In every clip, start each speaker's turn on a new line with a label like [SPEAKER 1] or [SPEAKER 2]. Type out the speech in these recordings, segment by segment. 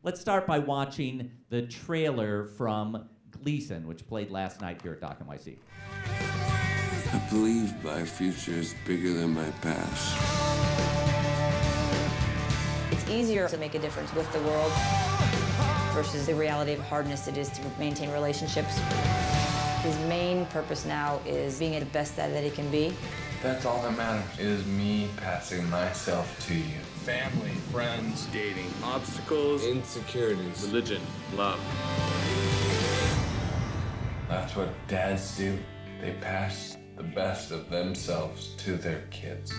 [SPEAKER 1] Let's start by watching the trailer from Gleason, which played last night here at Doc NYC.
[SPEAKER 2] I believe my future is bigger than my past.
[SPEAKER 3] It's easier to make a difference with the world versus the reality of hardness it is to maintain relationships. His main purpose now is being the best that he can be.
[SPEAKER 4] That's all that matters, is me passing myself to you.
[SPEAKER 5] Family, friends, dating, obstacles,
[SPEAKER 2] Insecurities.
[SPEAKER 5] religion, love.
[SPEAKER 4] That's what dads do. They pass the best of themselves to their kids.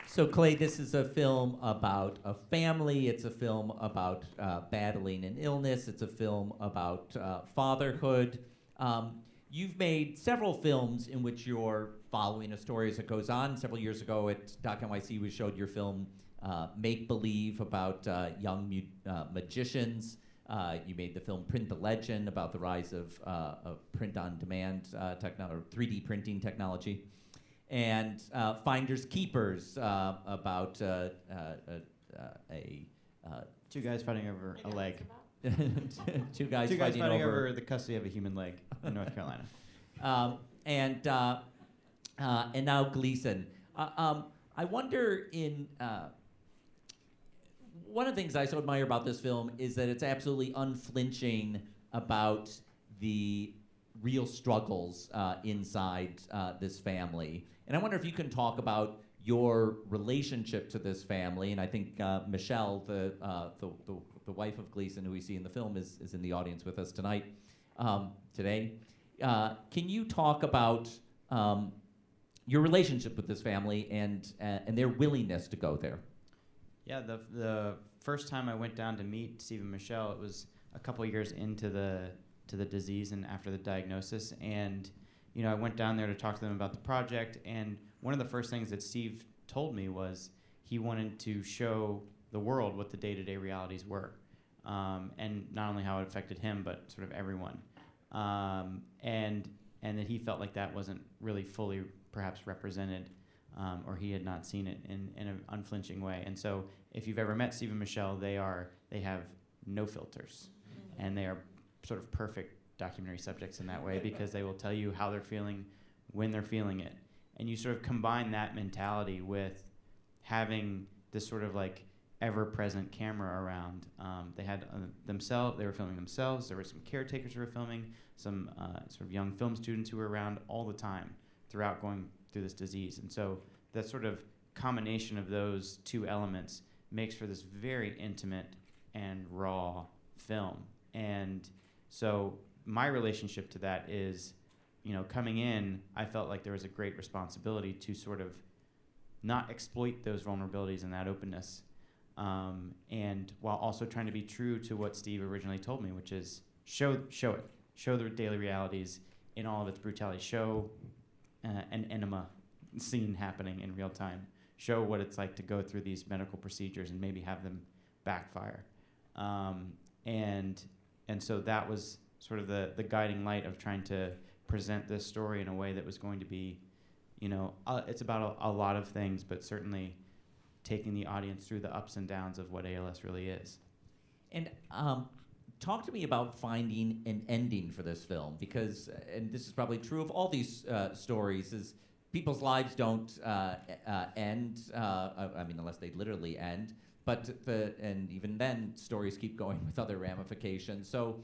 [SPEAKER 1] So Clay, this is a film about a family. It's a film about battling an illness. It's a film about fatherhood. You've made several films in which you're following a story as it goes on. Several years ago at Doc NYC, we showed your film Make Believe about young magicians. You made the film Print the Legend about the rise of print-on-demand or 3D printing technology. And Finders Keepers about
[SPEAKER 6] two guys fighting over a leg.
[SPEAKER 1] two guys
[SPEAKER 6] fighting
[SPEAKER 1] over
[SPEAKER 6] over the custody of a human leg in North Carolina.
[SPEAKER 1] And now Gleason. I wonder one of the things I so admire about this film is that it's absolutely unflinching about the real struggles inside this family. And I wonder if you can talk about your relationship to this family. And I think Michelle, the wife of Gleason, who we see in the film, is in the audience with us today. Can you talk about your relationship with this family and their willingness to go there?
[SPEAKER 6] Yeah, the first time I went down to meet Steve and Michelle, it was a couple years into the disease and after the diagnosis, and I went down there to talk to them about the project, and one of the first things that Steve told me was he wanted to show the world what the day-to-day realities were, and not only how it affected him, but sort of everyone, and that he felt like that wasn't really fully perhaps represented, or he had not seen it in an unflinching way. And so if you've ever met Steve and Michelle, they have no filters, and they are sort of perfect documentary subjects in that way because they will tell you how they're feeling when they're feeling it. And you sort of combine that mentality with having this sort of like ever-present camera around. They had they were filming themselves. There were some caretakers who were filming, some sort of young film students who were around all the time throughout going through this disease. And so that sort of combination of those two elements makes for this very intimate and raw film. And so my relationship to that is, coming in, I felt like there was a great responsibility to sort of not exploit those vulnerabilities and that openness, and while also trying to be true to what Steve originally told me, which is show the daily realities in all of its brutality, show an enema scene happening in real time, show what it's like to go through these medical procedures and maybe have them backfire, and so that was sort of the guiding light of trying to present this story in a way that was going to be, it's about a lot of things, but certainly taking the audience through the ups and downs of what ALS really is.
[SPEAKER 1] And talk to me about finding an ending for this film, because, and this is probably true of all these stories, is people's lives don't end, unless they literally end, but and even then, stories keep going with other ramifications. So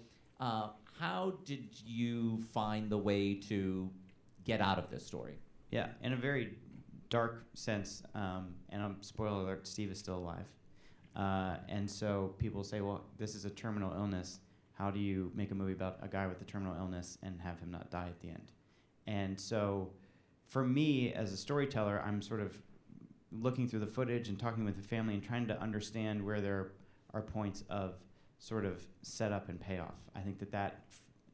[SPEAKER 1] how did you find the way to get out of this story?
[SPEAKER 6] Yeah, in a very dark sense, and spoiler alert, Steve is still alive. And so people say, well, this is a terminal illness. How do you make a movie about a guy with a terminal illness and have him not die at the end? And so for me, as a storyteller, I'm sort of looking through the footage and talking with the family and trying to understand where there are points of sort of setup and payoff. I think that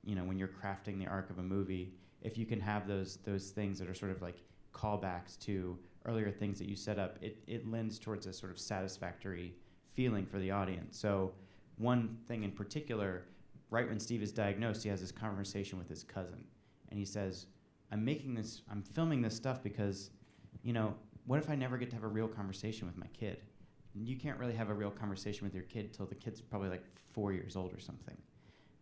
[SPEAKER 6] when you're crafting the arc of a movie, if you can have those things that are sort of like callbacks to earlier things that you set up, it lends towards a sort of satisfactory feeling for the audience. So one thing in particular, right when Steve is diagnosed, he has this conversation with his cousin. And he says, I'm filming this stuff because, you know, what if I never get to have a real conversation with my kid? You can't really have a real conversation with your kid till the kid's probably like 4 years old or something.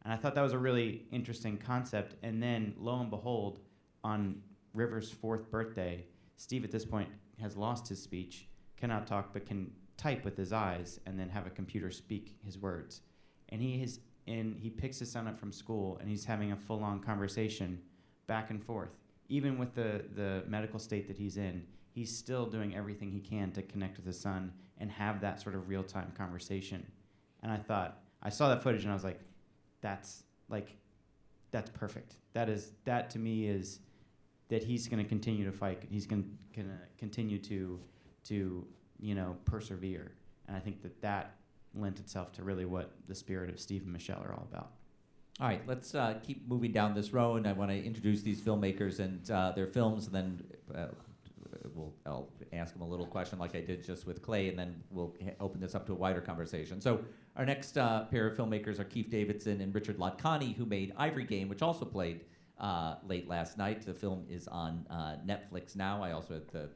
[SPEAKER 6] And I thought that was a really interesting concept. And then, lo and behold, on River's 4th birthday, Steve at this point has lost his speech, cannot talk, but can type with his eyes and then have a computer speak his words. And he picks his son up from school, and he's having a full-on conversation back and forth. Even with the medical state that he's in, he's still doing everything he can to connect with his son and have that sort of real-time conversation. And I saw that footage and I was like, that's perfect. That to me is that he's going to continue to fight. He's going to continue to you know, persevere. And I think that lent itself to really what the spirit of Steve and Michelle are all about.
[SPEAKER 1] All right, let's keep moving down this road, and I want to introduce these filmmakers and their films, and then I'll ask them a little question like I did just with Clay, and then we'll open this up to a wider conversation. So our next pair of filmmakers are Kief Davidson and Richard Ladkani, who made Ivory Game, which also played late last night. The film is on Netflix now. I also had the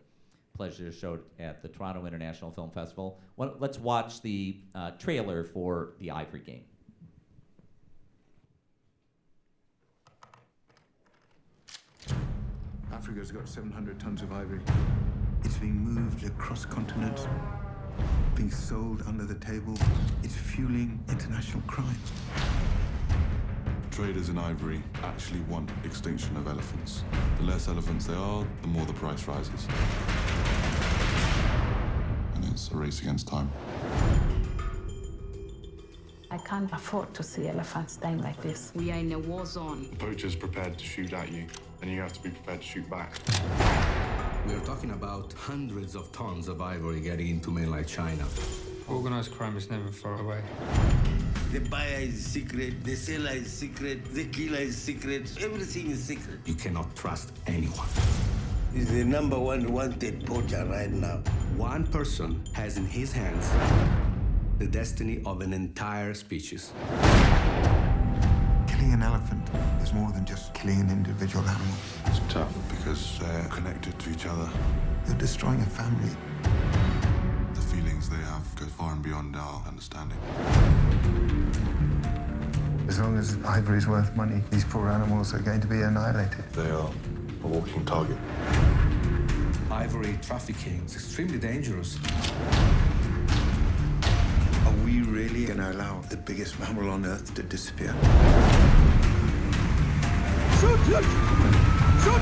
[SPEAKER 1] pleasure to show it at the Toronto International Film Festival. Let's watch the trailer for the Ivory Game.
[SPEAKER 7] Africa's got 700 tons of ivory. It's being moved across continents, being sold under the table. It's fueling international crime.
[SPEAKER 8] Traders in ivory actually want extinction of elephants. The less elephants there are, the more the price rises. And it's a race against time.
[SPEAKER 9] I can't afford to see elephants dying like this. We are in a war zone.
[SPEAKER 10] The poacher's prepared to shoot at you, and you have to be prepared to shoot back.
[SPEAKER 11] We're talking about hundreds of tons of ivory getting into mainland China.
[SPEAKER 12] Organized crime is never far away.
[SPEAKER 13] The buyer is secret, the seller is secret, the killer is secret, everything is secret.
[SPEAKER 11] You cannot trust anyone.
[SPEAKER 13] He's the #1 wanted poacher right now.
[SPEAKER 11] One person has in his hands the destiny of an entire species.
[SPEAKER 7] Killing an elephant is more than just killing an individual animal.
[SPEAKER 8] It's tough because they're connected to each other.
[SPEAKER 7] You're destroying a family.
[SPEAKER 8] The feelings they have go far and beyond our understanding.
[SPEAKER 7] As long as ivory is worth money, these poor animals are going to be annihilated.
[SPEAKER 8] They are a walking target.
[SPEAKER 11] Ivory trafficking is extremely dangerous.
[SPEAKER 7] Are we really going to allow the biggest mammal on Earth to disappear? Shoot! Shoot! Shoot!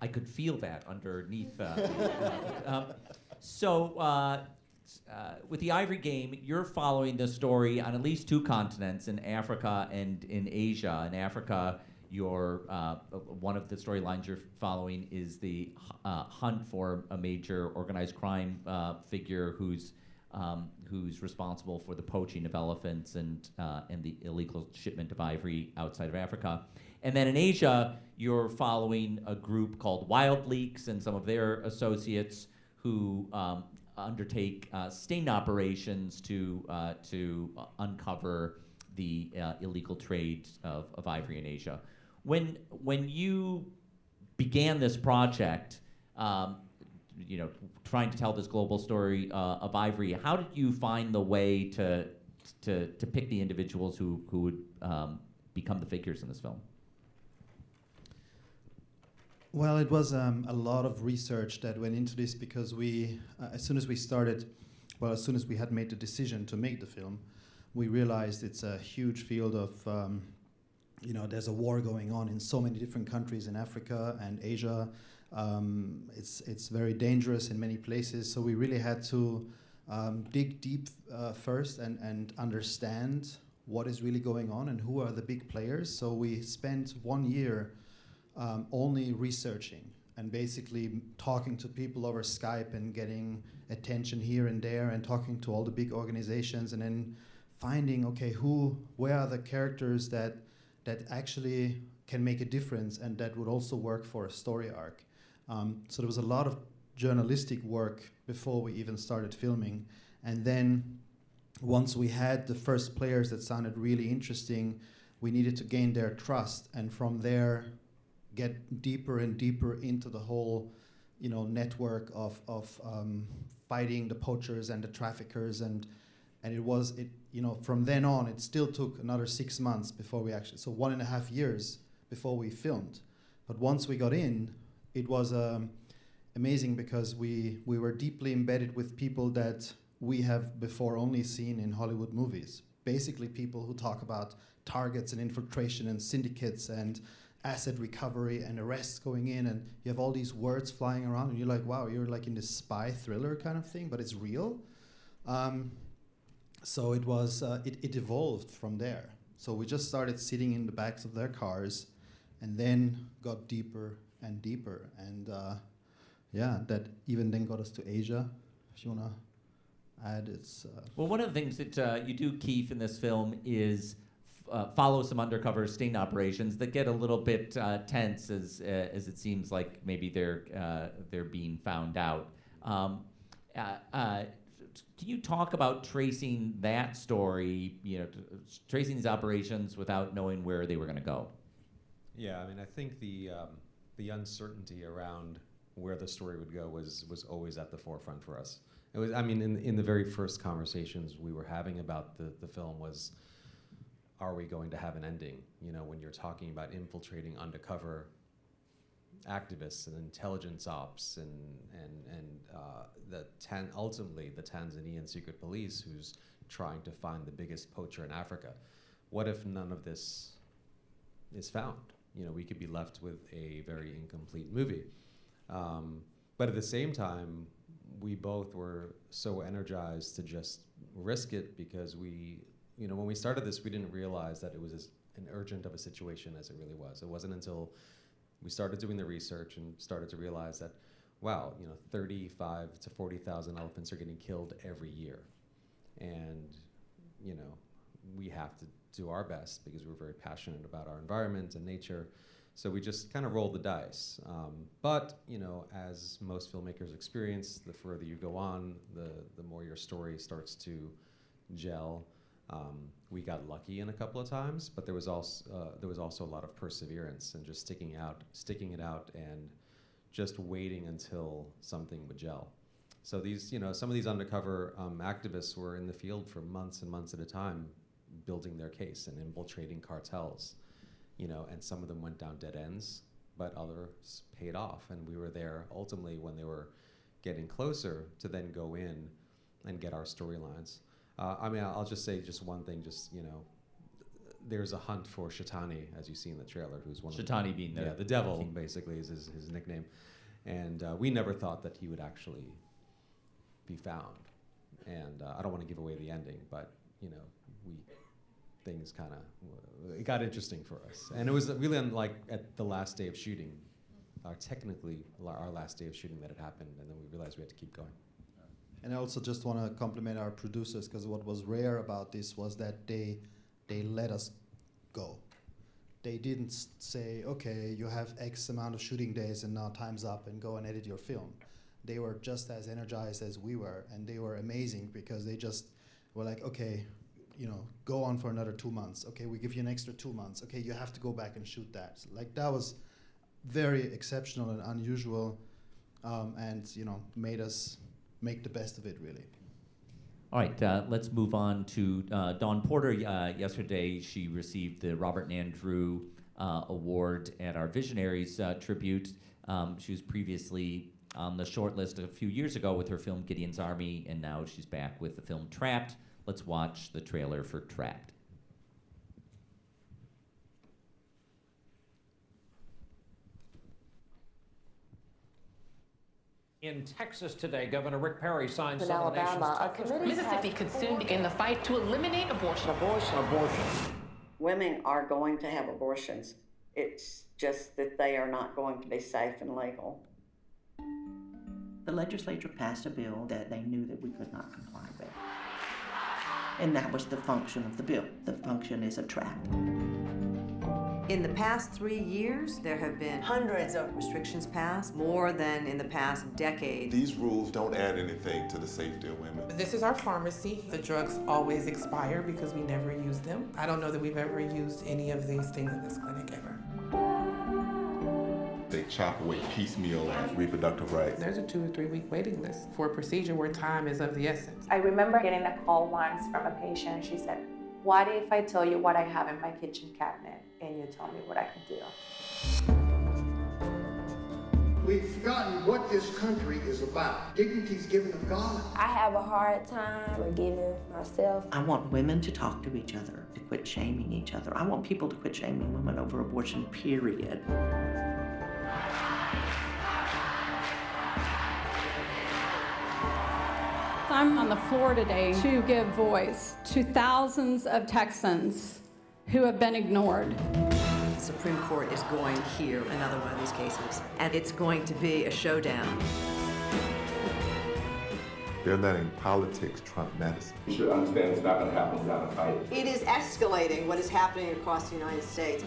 [SPEAKER 1] I could feel that underneath. With the Ivory Game, you're following the story on at least 2 continents, in Africa and in Asia. In Africa, one of the storylines you're following is the hunt for a major organized crime figure who's responsible for the poaching of elephants and the illegal shipment of ivory outside of Africa. And then in Asia, you're following a group called Wild Leaks and some of their associates who undertake sting operations to uncover the illegal trade of ivory in Asia. When you began this project, trying to tell this global story of ivory, how did you find the way to pick the individuals who would become the figures in this film?
[SPEAKER 14] Well, it was a lot of research that went into this because as soon as we had made the decision to make the film, we realized it's a huge field of, there's a war going on in so many different countries in Africa and Asia. It's very dangerous in many places, so we really had to dig deep first and understand what is really going on and who are the big players. So we spent 1 year only researching and basically talking to people over Skype and getting attention here and there and talking to all the big organizations and then finding, okay, where are the characters that actually can make a difference and that would also work for a story arc. So there was a lot of journalistic work before we even started filming. And then once we had the first players that sounded really interesting, we needed to gain their trust, and from there get deeper and deeper into the whole, network of fighting the poachers and the traffickers, and from then on, it still took another 6 months before we actually, so 1.5 years before we filmed. But once we got in, it was amazing because we were deeply embedded with people that we have before only seen in Hollywood movies. Basically people who talk about targets and infiltration and syndicates and asset recovery and arrests going in, and you have all these words flying around and you're like, wow, you're like in this spy thriller kind of thing, but it's real. So it was, it evolved from there. So we just started sitting in the backs of their cars and then got deeper and deeper. And that even then got us to Asia. If you want to add, it's...
[SPEAKER 1] Well, one of the things that you do, Kief, in this film is follow some undercover sting operations that get a little bit tense as it seems like maybe they're being found out. Can you talk about tracing that story, tracing these operations without knowing where they were going to go?
[SPEAKER 15] Yeah, I mean, I think the uncertainty around where the story would go was always at the forefront for us. It was, I mean, in the very first conversations we were having about the film was, are we going to have an ending? When you're talking about infiltrating undercover activists and intelligence ops and ultimately the Tanzanian secret police who's trying to find the biggest poacher in Africa. What if none of this is found? We could be left with a very incomplete movie. But at the same time, we both were so energized to just risk it because when we started this, we didn't realize that it was as an urgent of a situation as it really was. It wasn't until we started doing the research and started to realize that, wow, 35 to 40,000 elephants are getting killed every year. And, we have to do our best because we're very passionate about our environment and nature. So we just kind of rolled the dice. But, as most filmmakers experience, the further you go on, the more your story starts to gel. We got lucky in a couple of times, but there was also a lot of perseverance and just sticking it out, and just waiting until something would gel. So these, some of these undercover activists were in the field for months and months at a time, building their case and infiltrating cartels, and some of them went down dead ends, but others paid off, and we were there ultimately when they were getting closer to then go in and get our storylines. I'll just say just one thing, there's a hunt for Shaitani, as you see in the trailer, who's one
[SPEAKER 1] Shaitani
[SPEAKER 15] of
[SPEAKER 1] being
[SPEAKER 15] the devil, basically, is his nickname. And we never thought that he would actually be found. And I don't want to give away the ending, but, things kind of, it got interesting for us. And it was really unlike at the last day of shooting, technically our last day of shooting that had happened, and then we realized we had to keep going.
[SPEAKER 14] And I also just want to compliment our producers, because what was rare about this was that they let us go. They didn't say, okay, you have X amount of shooting days and now time's up and go and edit your film. They were just as energized as we were, and they were amazing because they just were like, okay, go on for another 2 months. Okay, we give you an extra 2 months. Okay, you have to go back and shoot that. So, that was very exceptional and unusual, and made us make the best of it, really.
[SPEAKER 1] All right, let's move on to Dawn Porter. Yesterday, she received the Robert and Andrew Award at our Visionaries tribute. She was previously on the short list a few years ago with her film Gideon's Army, and now she's back with the film Trapped. Let's watch the trailer for Trapped.
[SPEAKER 16] In Texas today, Governor Rick Perry signed
[SPEAKER 17] In
[SPEAKER 16] some of the nation's
[SPEAKER 17] Alabama, a
[SPEAKER 16] toughest
[SPEAKER 17] committee
[SPEAKER 18] Mississippi consumed in the fight to eliminate abortion.
[SPEAKER 17] Women are going to have abortions. It's just that they are not going to be safe and legal.
[SPEAKER 19] The legislature passed a bill that they knew that we could not comply with. And that was the function of the bill. The function is a trap.
[SPEAKER 20] In the past 3 years, there have been hundreds of restrictions passed, more than in the past decade.
[SPEAKER 10] These rules don't add anything to the safety of women.
[SPEAKER 21] This is our pharmacy. The drugs always expire because we never use them. I don't know that we've ever used any of these things in this clinic ever.
[SPEAKER 10] They chop away piecemeal at reproductive rights.
[SPEAKER 21] There's a 2 or 3 week waiting list for a procedure where time is of the essence.
[SPEAKER 22] I remember getting a call once from a patient. She said, "What if I tell you what I have in my kitchen cabinet and you tell me what I can do?"
[SPEAKER 23] We've forgotten what this country is about. Dignity is given of God.
[SPEAKER 24] I have a hard time forgiving myself.
[SPEAKER 19] I want women to talk to each other, to quit shaming each other. I want people to quit shaming women over abortion, period.
[SPEAKER 25] I'm on the floor today to give voice to thousands of Texans who have been ignored.
[SPEAKER 20] The Supreme Court is going to hear another one of these cases, and it's going to be a showdown.
[SPEAKER 10] They're letting politics trump medicine.
[SPEAKER 5] You should understand it's not going to happen without a fight.
[SPEAKER 20] It is escalating what is happening across the United States.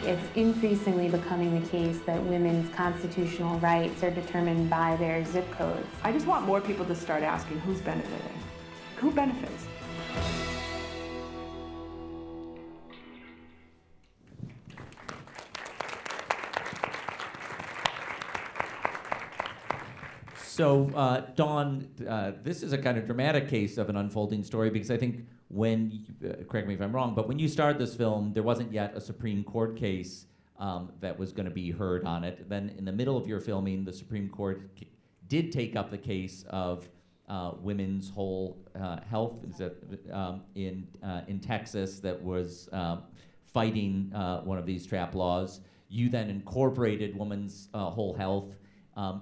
[SPEAKER 26] It's increasingly becoming the case that women's constitutional rights are determined by their zip codes.
[SPEAKER 27] I just want more people to start asking who's benefiting. Who benefits?
[SPEAKER 1] So, Dawn, this is a kind of dramatic case of an unfolding story because I think when, correct me if I'm wrong, but when you started this film, there wasn't yet a Supreme Court case that was going to be heard on it. Then in the middle of your filming, the Supreme Court did take up the case of women's whole health in Texas that was fighting one of these trap laws. You then incorporated women's whole health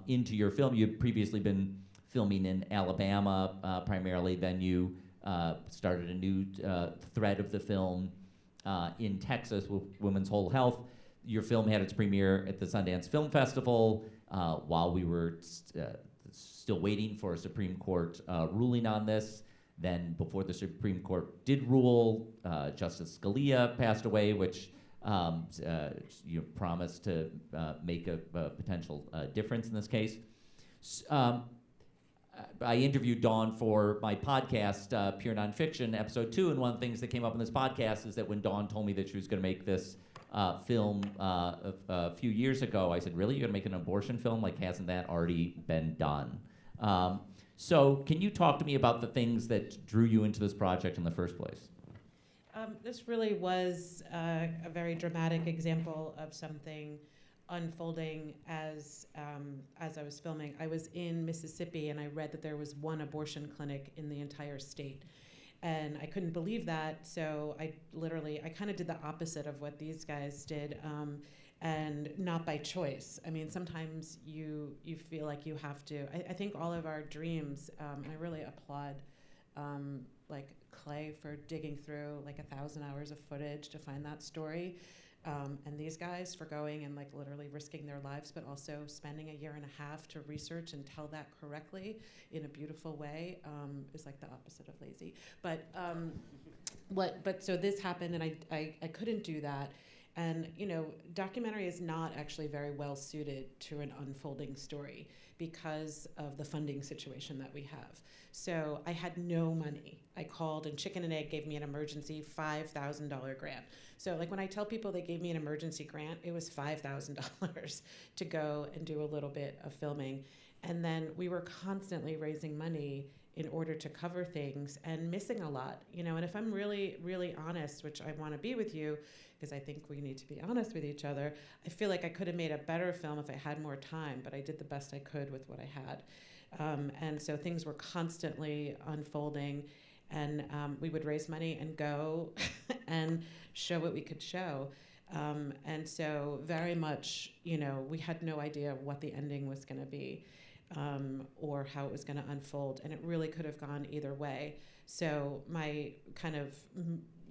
[SPEAKER 1] into your film. You'd previously been filming in Alabama primarily, then you started a new thread of the film in Texas with women's whole health. Your film had its premiere at the Sundance Film Festival while we were still waiting for a Supreme Court ruling on this. Then before the Supreme Court did rule, Justice Scalia passed away, which promised to make a potential difference in this case. I interviewed Dawn for my podcast, Pure Nonfiction, episode 2, and one of the things that came up in this podcast is that when Dawn told me that she was going to make this film a few years ago, I said, "Really? You're going to make an abortion film? Like, hasn't that already been done?" So can you talk to me about the things that drew you into this project in the first place?
[SPEAKER 28] This really was a very dramatic example of something unfolding as I was filming. I was in Mississippi and I read that there was one abortion clinic in the entire state. And I couldn't believe that, so I kind of did the opposite of what these guys did, and not by choice. I mean, sometimes you feel like you have to. I think all of our dreams, I really applaud like Clay for digging through like 1,000 hours of footage to find that story. And these guys for going and like literally risking their lives, but also spending a year and a half to research and tell that correctly in a beautiful way is like the opposite of lazy. But so this happened, and I couldn't do that. And documentary is not actually very well suited to an unfolding story because of the funding situation that we have. So I had no money. I called, and Chicken and Egg gave me an emergency $5,000 grant. So like when I tell people they gave me an emergency grant, it was $5,000 to go and do a little bit of filming. And then we were constantly raising money in order to cover things and missing a lot, and if I'm really, really honest, which I want to be with you, because I think we need to be honest with each other, I feel like I could have made a better film if I had more time, but I did the best I could with what I had. And so things were constantly unfolding, and we would raise money and go and show what we could show. And so very much, we had no idea what the ending was going to be. Or how it was going to unfold, and it really could have gone either way. So my kind of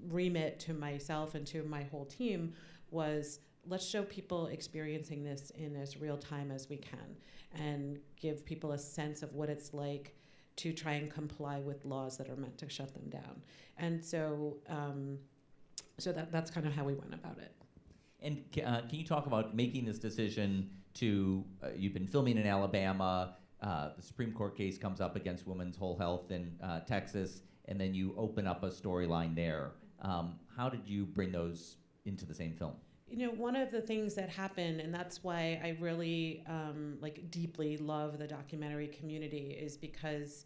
[SPEAKER 28] remit to myself and to my whole team was, let's show people experiencing this in as real time as we can, and give people a sense of what it's like to try and comply with laws that are meant to shut them down. And so, that's kind of how we went about it.
[SPEAKER 1] And can you talk about making this decision to, you've been filming in Alabama, the Supreme Court case comes up against women's whole health in Texas, and then you open up a storyline there. How did you bring those into the same film?
[SPEAKER 28] You know, one of the things that happened, and that's why I really deeply love the documentary community, is because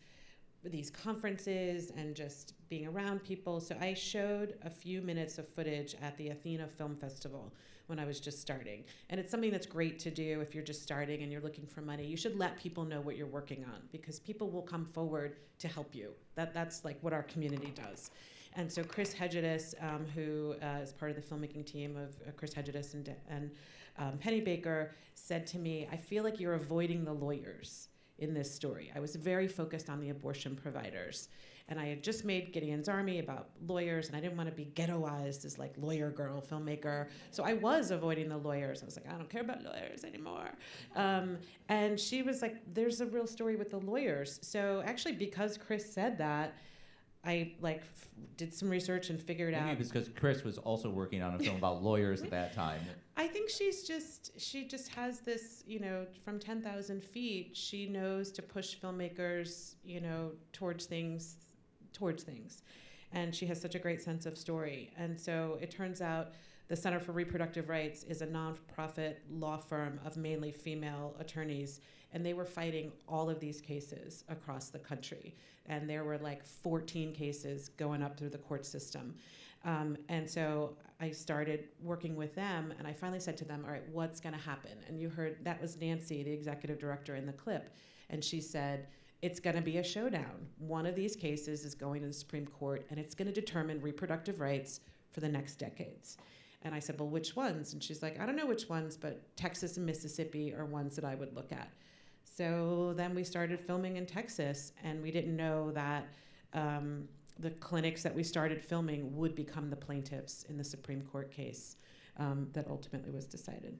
[SPEAKER 28] these conferences and just being around people. So I showed a few minutes of footage at the Athena Film Festival when I was just starting. And it's something that's great to do if you're just starting and you're looking for money. You should let people know what you're working on, because people will come forward to help you. That's like what our community does. And so Chris Hedges, who is part of the filmmaking team of Chris Hedges and Penny Baker, said to me, I feel like you're avoiding the lawyers in this story. I was very focused on the abortion providers. And I had just made Gideon's Army about lawyers, and I didn't want to be ghettoized as like lawyer girl filmmaker. So I was avoiding the lawyers. I was like, I don't care about lawyers anymore. And she was like, there's a real story with the lawyers. So actually, because Chris said that, I did some research and figured out.
[SPEAKER 1] Maybe it's because Chris was also working on a film about lawyers at that time.
[SPEAKER 28] I think she just has this, from 10,000 feet, she knows to push filmmakers, towards things. And she has such a great sense of story. And so it turns out the Center for Reproductive Rights is a nonprofit law firm of mainly female attorneys, and they were fighting all of these cases across the country. And there were 14 cases going up through the court system. And so I started working with them, and I finally said to them, all right, what's gonna happen? And you heard, that was Nancy, the executive director, in the clip. And she said, it's gonna be a showdown. One of these cases is going to the Supreme Court, and it's gonna determine reproductive rights for the next decades. And I said, well, which ones? And she's like, I don't know which ones, but Texas and Mississippi are ones that I would look at. So then we started filming in Texas, and we didn't know that the clinics that we started filming would become the plaintiffs in the Supreme Court case that ultimately was decided.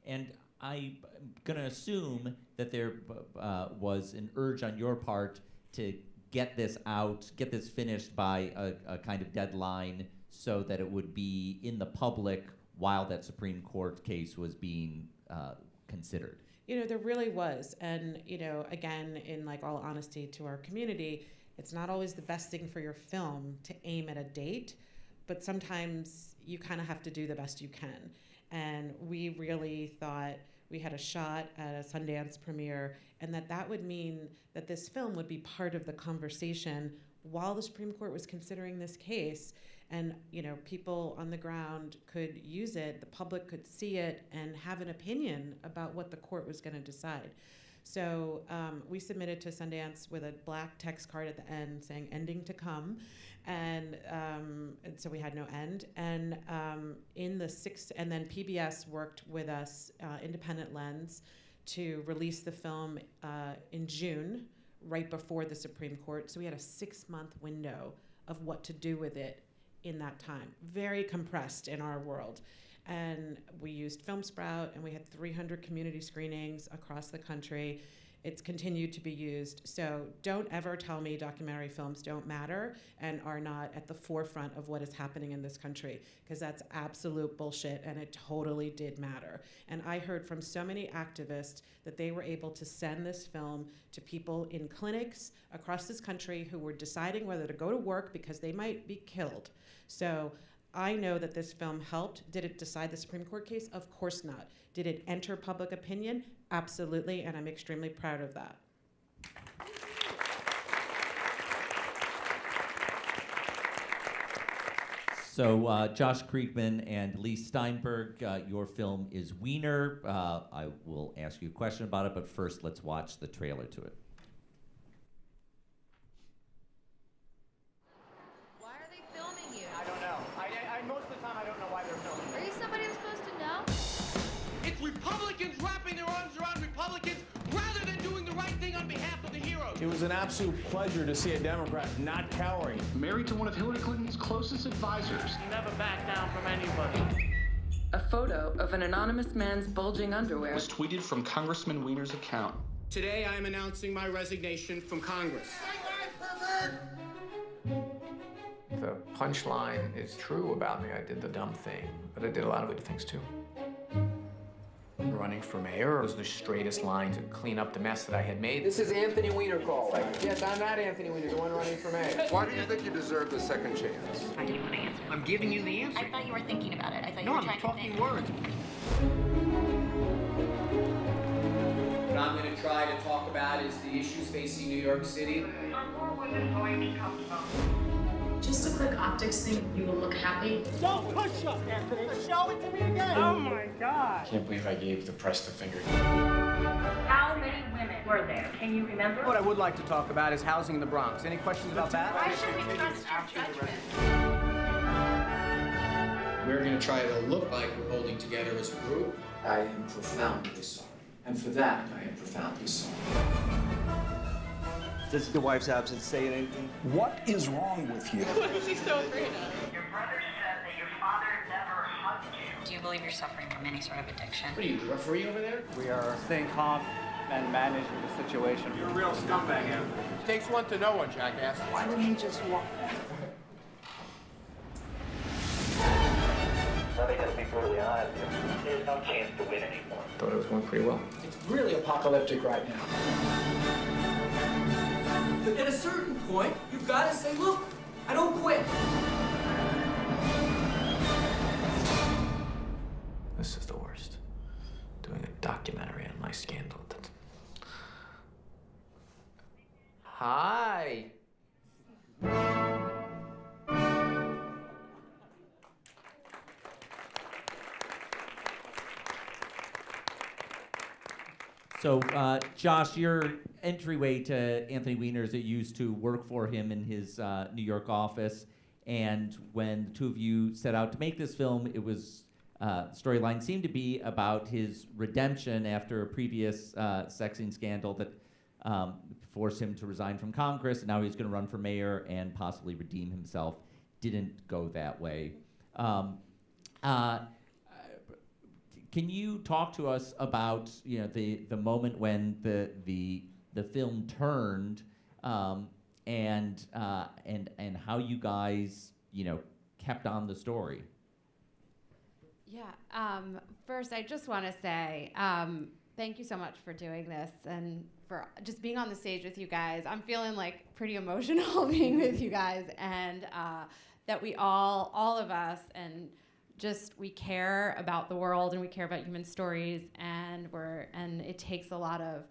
[SPEAKER 1] And I'm going to assume that there was an urge on your part to get this out, get this finished by a kind of deadline so that it would be in the public while that Supreme Court case was being considered.
[SPEAKER 28] There really was. And, again, in all honesty to our community, it's not always the best thing for your film to aim at a date, but sometimes you kind of have to do the best you can. And we really thought we had a shot at a Sundance premiere, and that would mean that this film would be part of the conversation while the Supreme Court was considering this case. And people on the ground could use it, the public could see it, and have an opinion about what the court was going to decide. So we submitted to Sundance with a black text card at the end saying "ending to come," and so we had no end. And and then PBS worked with us, Independent Lens, to release the film in June, right before the Supreme Court. So we had a 6-month window of what to do with it in that time, very compressed in our world. And we used FilmSprout, and we had 300 community screenings across the country. It's continued to be used. So don't ever tell me documentary films don't matter and are not at the forefront of what is happening in this country, because that's absolute bullshit, and it totally did matter. And I heard from so many activists that they were able to send this film to people in clinics across this country who were deciding whether to go to work because they might be killed. So I know that this film helped. Did it decide the Supreme Court case? Of course not. Did it enter public opinion? Absolutely, and I'm extremely proud of that.
[SPEAKER 1] So Josh Kriegman and Elyse Steinberg, your film is Weiner. I will ask you a question about it, but first let's watch the trailer to it.
[SPEAKER 2] Republicans wrapping their arms around Republicans rather than doing the right thing on behalf of the heroes.
[SPEAKER 3] It was an absolute pleasure to see a Democrat not cowering.
[SPEAKER 4] Married to one of Hillary Clinton's closest advisors.
[SPEAKER 2] Never back down from anybody.
[SPEAKER 6] A photo of an anonymous man's bulging underwear
[SPEAKER 4] was tweeted from Congressman Weiner's account.
[SPEAKER 2] Today, I am announcing my resignation from Congress.
[SPEAKER 16] The punchline is true about me. I did the dumb thing, but I did a lot of good things too. Running for mayor was the straightest line to clean up the mess that I had made.
[SPEAKER 6] This is Anthony Weiner calling. Yes, I'm not Anthony Weiner, the one running for mayor.
[SPEAKER 7] Why do you think you deserve the second chance?
[SPEAKER 6] Why do you want to answer?
[SPEAKER 16] I'm giving you the answer.
[SPEAKER 6] I thought you were thinking about it. I thought
[SPEAKER 16] No,
[SPEAKER 6] you were
[SPEAKER 16] I'm
[SPEAKER 6] trying
[SPEAKER 16] talking
[SPEAKER 6] to think.
[SPEAKER 16] words.
[SPEAKER 6] What I'm going to try to talk about is the issues facing New York City.
[SPEAKER 8] Are more women going to come to
[SPEAKER 9] Just a quick optics thing, you will look happy.
[SPEAKER 8] Don't push us, Anthony. Show it to me again. Oh my God.
[SPEAKER 16] I can't believe I gave the press the finger.
[SPEAKER 9] How many women were there? Can you remember?
[SPEAKER 6] What I would like to talk about is housing in the Bronx. Any questions about that?
[SPEAKER 9] Why should we trust your judgment?
[SPEAKER 6] We're going to try to look like we're holding together as a group. I am profoundly sorry. And for that, I am profoundly sorry.
[SPEAKER 11] Does your wife's absence say anything? What is wrong with you?
[SPEAKER 9] What is he so afraid of?
[SPEAKER 8] Your brother said that your father never hugged you.
[SPEAKER 9] Do you believe you're suffering from any sort of addiction?
[SPEAKER 6] What are you, the referee over there?
[SPEAKER 11] We are staying calm and managing the situation.
[SPEAKER 6] You're a real scumbag, Anthony.
[SPEAKER 2] Takes one to know one, jackass.
[SPEAKER 6] Why didn't he just walk?
[SPEAKER 8] Let me just be brutally honest with you. There's no chance to win anymore.
[SPEAKER 16] Thought it was going pretty well.
[SPEAKER 6] It's really apocalyptic right now. But at a certain point, you've got to say, look, I don't quit. This is the worst. Doing a documentary on my scandal. Hi.
[SPEAKER 1] So, Josh, your entryway to Anthony Weiner is that you used to work for him in his New York office, and when the two of you set out to make this film, it was storyline seemed to be about his redemption after a previous sexing scandal that forced him to resign from Congress, and now he's going to run for mayor and possibly redeem himself. Didn't go that way. Can you talk to us about the moment when the film turned, and how you guys kept on the story?
[SPEAKER 12] Yeah. First, I just want to say thank you so much for doing this and for just being on the stage with you guys. I'm feeling like pretty emotional being with you guys, and that we all of us, and just we care about the world and we care about human stories, and it takes a lot of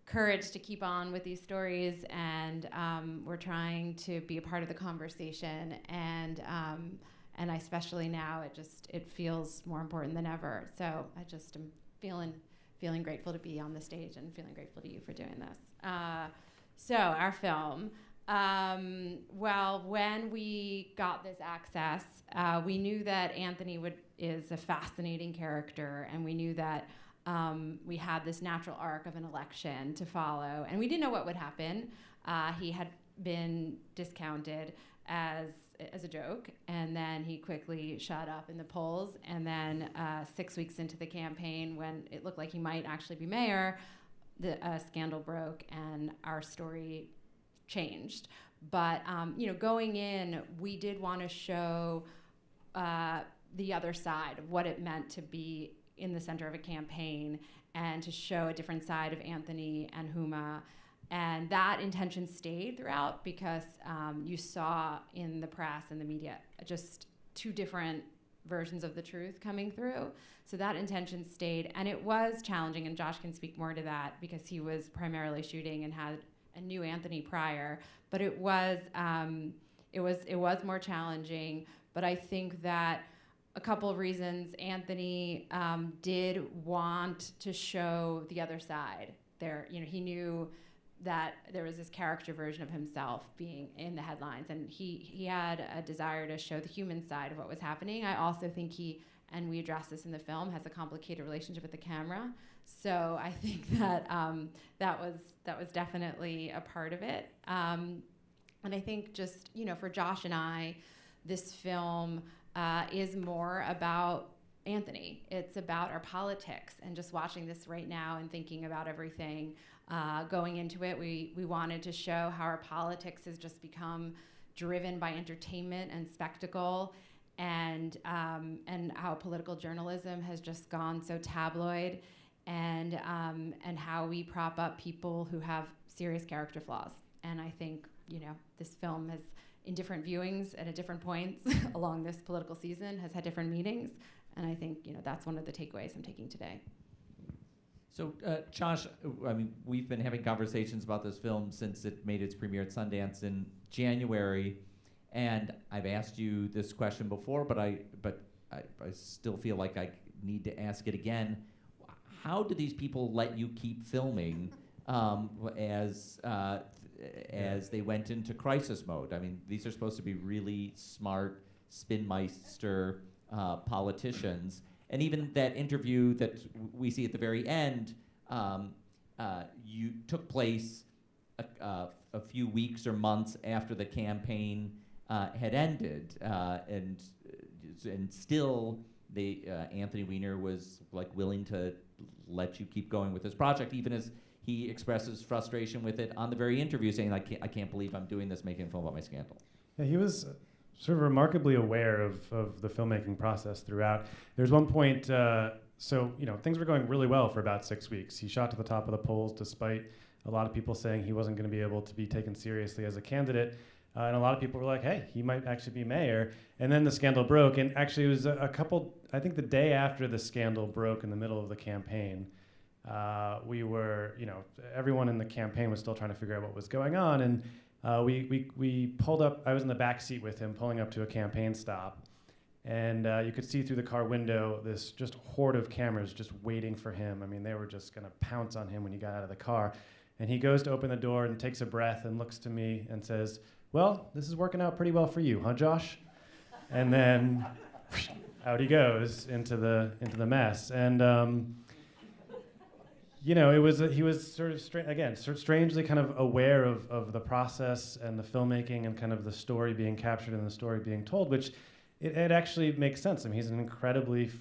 [SPEAKER 12] courage to keep on with these stories, and we're trying to be a part of the conversation, and especially now it feels more important than ever. So I just am feeling grateful to be on the stage and feeling grateful to you for doing this. So our film. Well, when we got this access, we knew that Anthony is a fascinating character, and we knew that we had this natural arc of an election to follow, and we didn't know what would happen. He had been discounted as a joke, and then he quickly shot up in the polls, and then 6 weeks into the campaign, when it looked like he might actually be mayor, the scandal broke, and our story changed. But going in, we did want to show the other side of what it meant to be in the center of a campaign, and to show a different side of Anthony and Huma. And that intention stayed throughout, because you saw in the press and the media just two different versions of the truth coming through. So that intention stayed, and it was challenging, and Josh can speak more to that because he was primarily shooting and had a new Anthony prior, but it was more challenging. But I think that a couple of reasons, Anthony did want to show the other side. He knew that there was this caricature version of himself being in the headlines, and he had a desire to show the human side of what was happening. I also think and we address this in the film, has a complicated relationship with the camera. So I think that that was definitely a part of it. And I think just, for Josh and I, this film is more about Anthony. It's about our politics, and just watching this right now and thinking about everything going into it, we wanted to show how our politics has just become driven by entertainment and spectacle, and how political journalism has just gone so tabloid, and how we prop up people who have serious character flaws. And I think, this film has, in different viewings and at different points along this political season, has had different meanings. And I think, that's one of the takeaways I'm taking today.
[SPEAKER 1] So, Josh, I mean, we've been having conversations about this film since it made its premiere at Sundance in January, and I've asked you this question before, but I still feel like I need to ask it again. How do these people let you keep filming as they went into crisis mode? I mean, these are supposed to be really smart spinmeister politicians. And even that interview that we see at the very end, you took place a few weeks or months after the campaign had ended, and still Anthony Weiner was willing to let you keep going with this project, even as he expresses frustration with it on the very interview, saying, I can't believe I'm doing this, making a film about my scandal.
[SPEAKER 13] Yeah, he was sort of remarkably aware of the filmmaking process throughout. There's one point, things were going really well for about 6 weeks. He shot to the top of the polls despite a lot of people saying he wasn't going to be able to be taken seriously as a candidate. And a lot of people were like, hey, he might actually be mayor. And then the scandal broke. And actually it was I think the day after the scandal broke in the middle of the campaign, we were, everyone in the campaign was still trying to figure out what was going on. And we pulled up. I was in the back seat with him, pulling up to a campaign stop, and you could see through the car window this just horde of cameras just waiting for him. I mean, they were just gonna pounce on him when he got out of the car. And he goes to open the door and takes a breath and looks to me and says, "Well, this is working out pretty well for you, huh, Josh?" And then out he goes into the mess. And he was sort of strangely kind of aware of the process and the filmmaking and kind of the story being captured and the story being told, which it actually makes sense. I mean, he's an incredibly,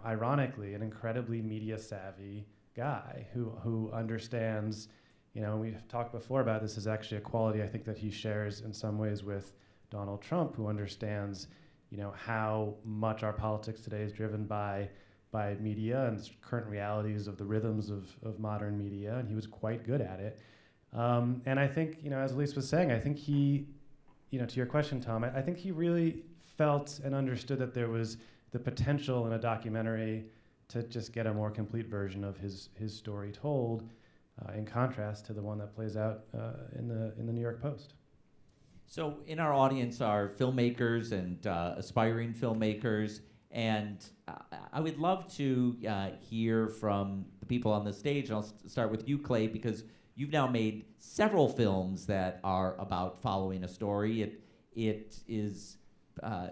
[SPEAKER 13] ironically, an incredibly media savvy guy who understands, we've talked before about this is actually a quality I think that he shares in some ways with Donald Trump, who understands, how much our politics today is driven by media and current realities of the rhythms of modern media, and he was quite good at it. And I think, as Elyse was saying, I think he, to your question, Thom, I think he really felt and understood that there was the potential in a documentary to just get a more complete version of his story told, in contrast to the one that plays out in the New York Post.
[SPEAKER 1] So in our audience are filmmakers and aspiring filmmakers, and I would love to hear from the people on the stage. And I'll start with you, Clay, because you've now made several films that are about following a story. It is,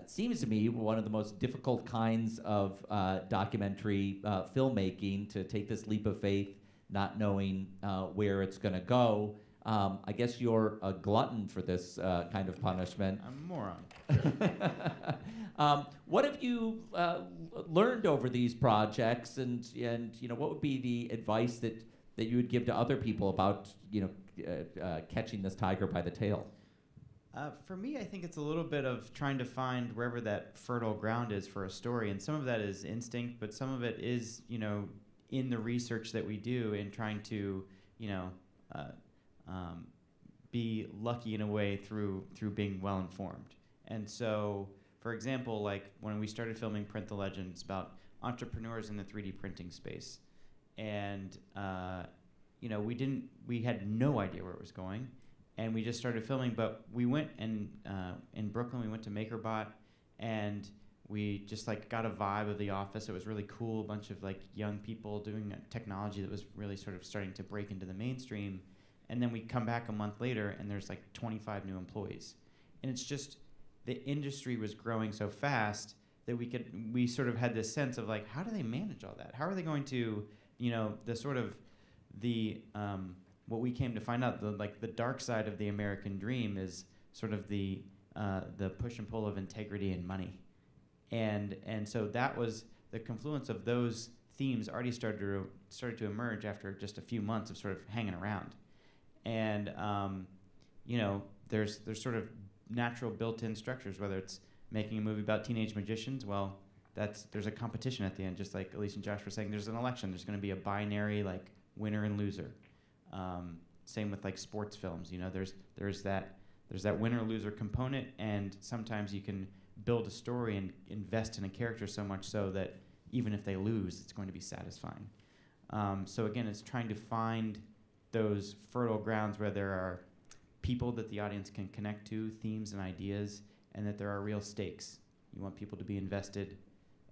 [SPEAKER 1] seems to me, one of the most difficult kinds of documentary filmmaking, to take this leap of faith, not knowing where it's going to go. I guess you're a glutton for this kind of punishment.
[SPEAKER 14] I'm a moron.
[SPEAKER 1] What have you learned over these projects, and what would be the advice that you would give to other people about catching this tiger by the tail?
[SPEAKER 14] For me, I think it's a little bit of trying to find wherever that fertile ground is for a story, and some of that is instinct, but some of it is in the research that we do in trying to be lucky in a way through being well informed. And so, for example, like when we started filming Print the Legends, about entrepreneurs in the 3D printing space, and we had no idea where it was going, and we just started filming. But we went and in Brooklyn, we went to MakerBot, and we just got a vibe of the office. It was really cool, a bunch of young people doing technology that was really sort of starting to break into the mainstream. And then we come back a month later, and there's 25 new employees. And it's just, the industry was growing so fast that we sort of had this sense of how do they manage all that? How are they going to, what we came to find out, the dark side of the American dream is sort of the push and pull of integrity and money. And so that was the confluence of those themes already started to emerge after just a few months of sort of hanging around. And, you know, there's sort of natural built-in structures, whether it's making a movie about teenage magicians, well, there's a competition at the end, just like Elyse and Josh were saying. There's an election. There's going to be a binary, like, winner and loser. Same with, like, sports films. You know, there's that winner-loser component, and sometimes you can build a story and invest in a character so much so that even if they lose, it's going to be satisfying. So again, it's trying to find those fertile grounds where there are people that the audience can connect to, themes and ideas, and that there are real stakes. You want people to be invested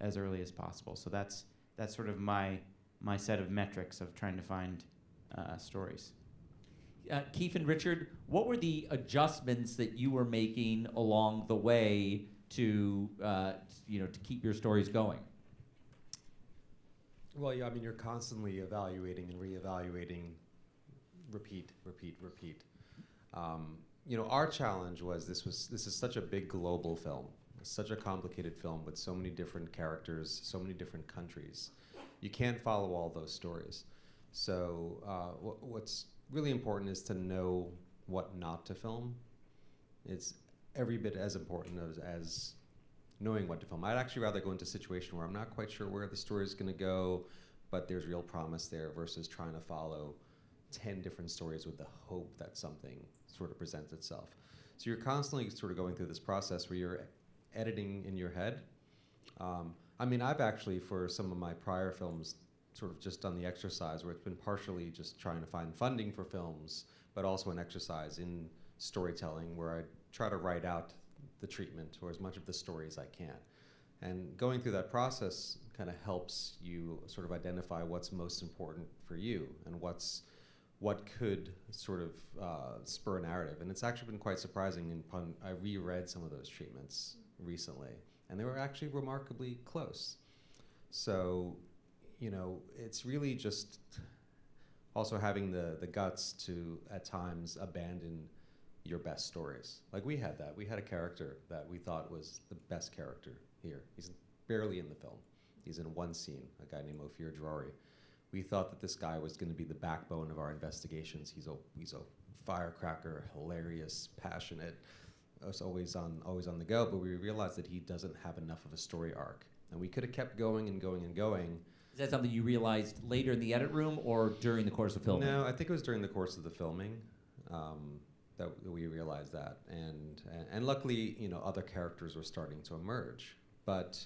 [SPEAKER 14] as early as possible. So that's sort of my set of metrics of trying to find stories.
[SPEAKER 1] Kief and Richard, what were the adjustments that you were making along the way to keep your stories going?
[SPEAKER 15] Well, yeah, I mean, you're constantly evaluating and reevaluating, repeat. Our challenge was this is such a big global film, such a complicated film with so many different characters, so many different countries. You can't follow all those stories. So what's really important is to know what not to film. It's every bit as important as knowing what to film. I'd actually rather go into a situation where I'm not quite sure where the story is going to go, but there's real promise there, versus trying to follow 10 different stories with the hope that something sort of presents itself. So you're constantly sort of going through this process where you're editing in your head. I mean, I've actually, for some of my prior films, sort of just done the exercise where it's been partially just trying to find funding for films, but also an exercise in storytelling where I try to write out the treatment or as much of the story as I can. And going through that process kind of helps you sort of identify what's most important for you and what could sort of spur a narrative. And it's actually been quite surprising. I reread some of those treatments recently, and they were actually remarkably close. So, it's really just also having the guts to, at times, abandon your best stories. Like we had that. We had a character that we thought was the best character here. He's barely in the film. He's in one scene, a guy named Ophir Drori. We thought that this guy was going to be the backbone of our investigations. He's a firecracker, hilarious, passionate, always on the go, but we realized that he doesn't have enough of a story arc. And we could have kept going and going and going.
[SPEAKER 1] Is that something you realized later in the edit room or during the course of filming?
[SPEAKER 15] No, I think it was during the course of the filming that we realized that. And luckily, other characters were starting to emerge. But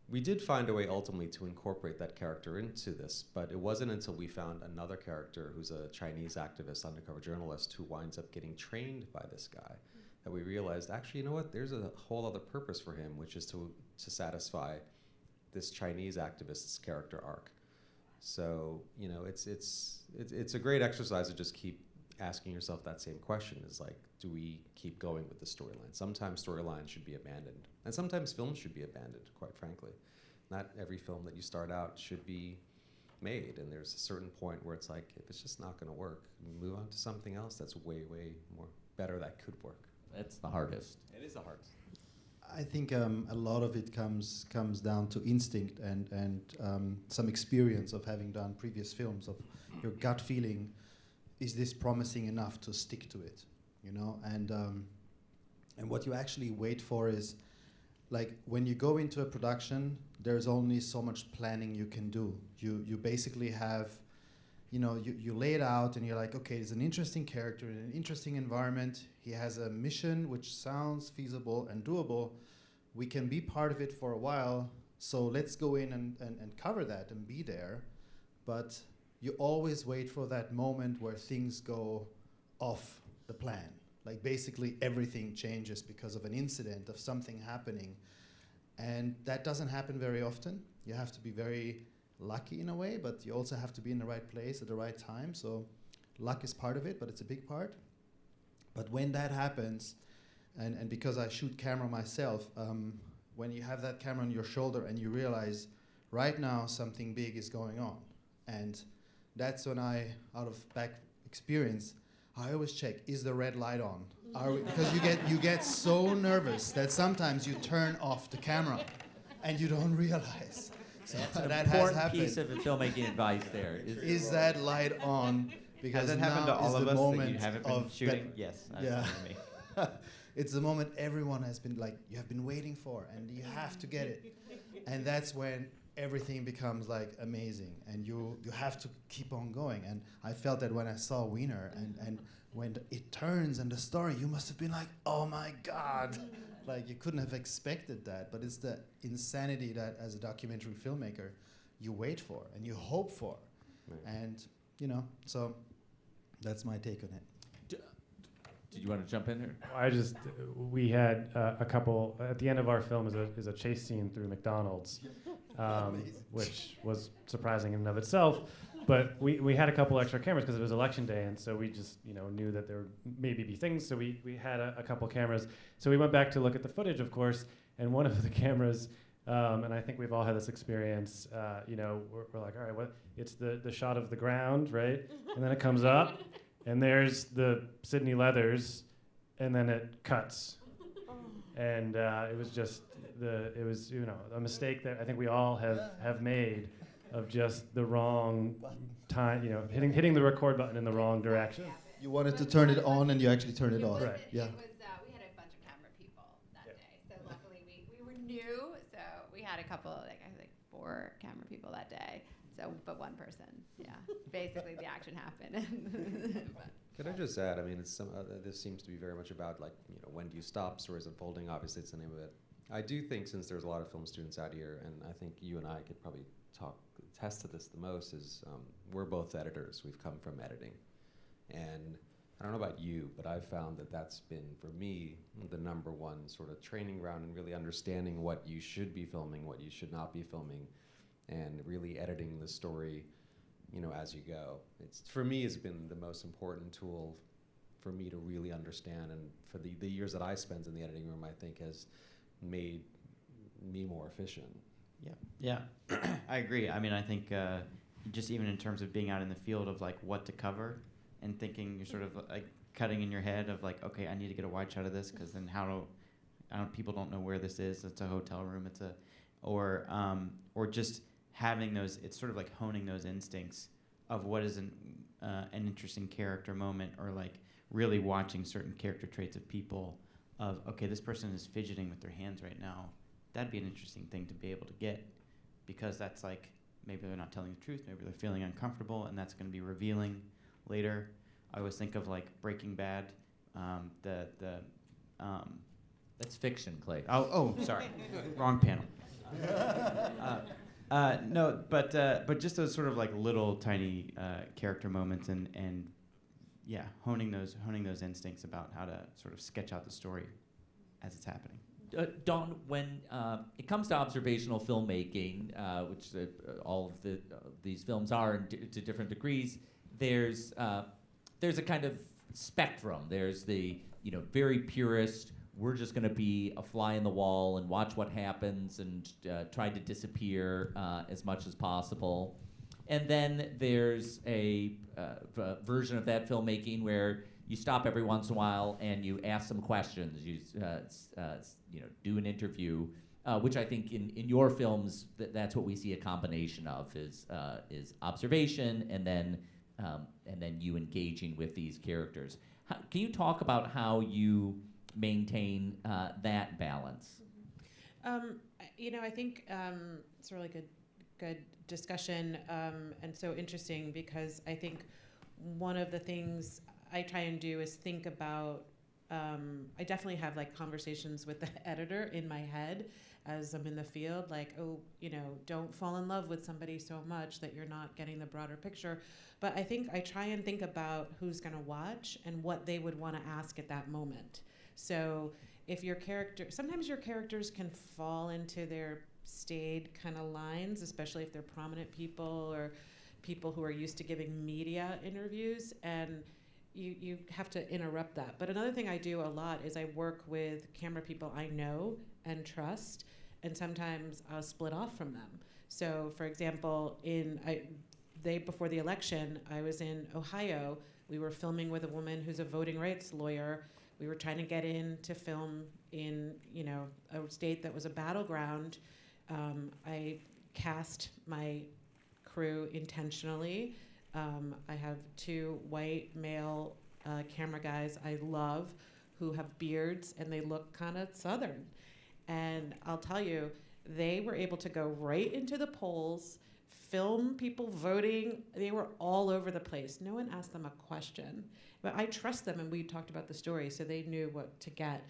[SPEAKER 15] we did find a way ultimately to incorporate that character into this, but it wasn't until we found another character who's a Chinese activist, undercover journalist, who winds up getting trained by this guy, that we realized, actually, you know what, there's a whole other purpose for him, which is to satisfy this Chinese activist's character arc. So, it's a great exercise to just keep asking yourself that same question, is like, do we keep going with the storyline? Sometimes storylines should be abandoned, and sometimes films should be abandoned, quite frankly. Not every film that you start out should be made, and there's a certain point where it's like, if it's just not going to work, move on to something else that's way, way more better that could work.
[SPEAKER 1] That's the hardest.
[SPEAKER 15] It is the hardest.
[SPEAKER 17] I think a lot of it comes down to instinct and some experience of having done previous films, of your gut feeling, is this promising enough to stick to it, and what you actually wait for is, like, when you go into a production, there's only so much planning you can do. You basically have, you lay it out and you're like, okay, he's an interesting character in an interesting environment. He has a mission which sounds feasible and doable. We can be part of it for a while, so let's go in and cover that and be there. But you always wait for that moment where things go off the plan. Like, basically everything changes because of an incident, of something happening. And that doesn't happen very often. You have to be very lucky in a way, but you also have to be in the right place at the right time. So luck is part of it, but it's a big part. But when that happens, and because I shoot camera myself, when you have that camera on your shoulder and you realize right now something big is going on, and that's when I, out of back experience, I always check, is the red light on? Because you get so nervous that sometimes you turn off the camera and you don't realize. So
[SPEAKER 1] That's an
[SPEAKER 17] that has
[SPEAKER 1] important
[SPEAKER 17] happened.
[SPEAKER 1] piece of filmmaking advice there.
[SPEAKER 17] Is that light on? Because
[SPEAKER 14] Has it happened to
[SPEAKER 17] now
[SPEAKER 14] all
[SPEAKER 17] is
[SPEAKER 14] of
[SPEAKER 17] the
[SPEAKER 14] us that
[SPEAKER 17] moment
[SPEAKER 14] you haven't been
[SPEAKER 17] of
[SPEAKER 14] shooting? Yes, that's
[SPEAKER 17] yeah.
[SPEAKER 14] me.
[SPEAKER 17] It's the moment everyone has been like, you have been waiting for, and you have to get it. And that's when everything becomes like amazing, and you have to keep on going. And I felt that when I saw Weiner, and when it turns and the story, you must have been like, oh my God. Like, you couldn't have expected that. But it's the insanity that as a documentary filmmaker, you wait for and you hope for.
[SPEAKER 15] Right.
[SPEAKER 17] And, so that's my take on it.
[SPEAKER 1] Did you want to jump in here?
[SPEAKER 13] We had a couple, at the end of our film is a chase scene through McDonald's, which was surprising in and of itself. But we had a couple extra cameras because it was election day, and so we just knew that there would maybe be things, so we had a couple cameras. So we went back to look at the footage, of course, and one of the cameras, and I think we've all had this experience, we're like, all right, what? It's the shot of the ground, right? And then it comes up, and there's the Sydney Leathers, and then it cuts. And it was just, a mistake that I think we all have made, of just the wrong time, hitting the record button in the wrong direction.
[SPEAKER 17] You wanted to turn it on and you actually turned it off.
[SPEAKER 13] Right.
[SPEAKER 17] Yeah.
[SPEAKER 12] We had a bunch of camera people that day, so luckily we were new, so we had a couple, I think 4 camera people that day. So, but one person, basically the action happened.
[SPEAKER 15] Can I just add? I mean, this seems to be very much about when do you stop stories unfolding? Obviously, it's the name of it. I do think, since there's a lot of film students out here, and I think you and I could probably attest to this the most, is we're both editors. We've come from editing, and I don't know about you, but I've found that that's been, for me, the number one sort of training ground in really understanding what you should be filming, what you should not be filming, and really editing the story, as you go. For me, it's been the most important tool for me to really understand, and for the years that I spent in the editing room, I think has made me more efficient.
[SPEAKER 14] Yeah, I agree. I mean, I think just even in terms of being out in the field of like what to cover, and thinking, you're sort of like cutting in your head of like, okay, I need to get a wide shot of this, because then people don't know where this is. It's a hotel room. Or just having those. It's sort of like honing those instincts of what is an interesting character moment, or like really watching certain character traits of people. Of, okay, this person is fidgeting with their hands right now. That'd be an interesting thing to be able to get, because that's like, maybe they're not telling the truth, maybe they're feeling uncomfortable, and that's going to be revealing later. I always think of like Breaking Bad,
[SPEAKER 1] That's fiction, Clay.
[SPEAKER 14] Oh, sorry, wrong panel. No, but just those sort of like little tiny character moments, and honing those instincts about how to sort of sketch out the story as it's happening.
[SPEAKER 1] Dawn, when it comes to observational filmmaking, which all of these films are to different degrees, there's a kind of spectrum. There's the very purist, we're just going to be a fly in the wall and watch what happens and try to disappear as much as possible. And then there's a version of that filmmaking where you stop every once in a while and you ask some questions. You do an interview, which I think in your films that's what we see a combination of is observation and then you engaging with these characters. Can you talk about how you maintain that balance?
[SPEAKER 28] I think it's a really good discussion, and so interesting, because I think one of the things I try and do is think about, I definitely have like conversations with the editor in my head as I'm in the field, like, don't fall in love with somebody so much that you're not getting the broader picture. But I think I try and think about who's gonna watch and what they would wanna ask at that moment. So if sometimes your characters can fall into their staid kind of lines, especially if they're prominent people or people who are used to giving media interviews, and you have to interrupt that. But another thing I do a lot is I work with camera people I know and trust, and sometimes I'll split off from them. So for example, before the election, I was in Ohio. We were filming with a woman who's a voting rights lawyer. We were trying to get in to film in, a state that was a battleground. I cast my crew intentionally. I have 2 white male camera guys I love who have beards and they look kind of Southern. And I'll tell you, they were able to go right into the polls, film people voting. They were all over the place. No one asked them a question. But I trust them, and we talked about the story, so they knew what to get.